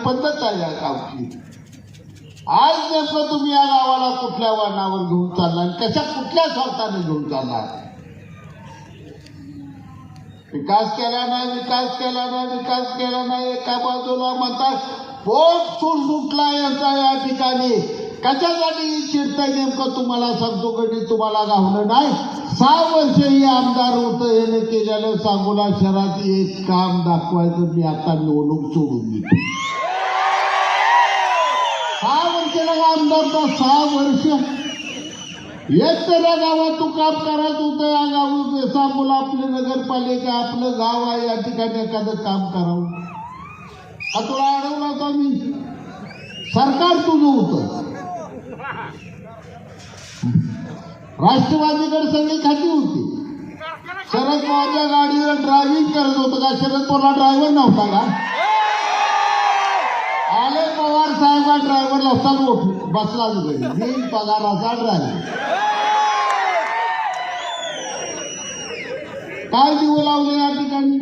पद्धत आहे या गावची. आज नेमकं तुम्ही या गावाला कुठल्या वळणावर घेऊन चाललाय, कशा कुठल्या स्वार्थाने घेऊन चाललाय? विकास केला नाही, विकास केला नाही, विकास केला नाही. एका बाजूला म्हणतात पोट सुटला यांचा या ठिकाणी. कशासाठी चिडतंय नेमकं तुम्हाला सांगतो. कधी तुम्हाला गावलं नाही. 6 वर्ष हे आमदार होतं, हे केलेलं सांगोला शहरात एक काम दाखवायचं मी आता निवडणूक सोडून देतो. 6 वर्षाला आमदार तर 6 वर्ष एक तर या गावात तू काम करायचं होतं. या गावात सांगोला आपली नगरपालिका आपलं गाव आहे, या ठिकाणी एखादं काम करावं. हा तुला अडवला होता मी. सरकार तुझं होतं. राष्ट्रवादीकडे सगळी खाती होती. शरद पवारच्या गाडीवर ड्रायव्हिंग करत होतं का? शरद पवारला ड्रायव्हर नव्हता का? आले पवार साहेब हा ड्रायव्हर लक्षात बसला मी पगाराचा ड्रायव्हर. काय दिवं लावले या ठिकाणी?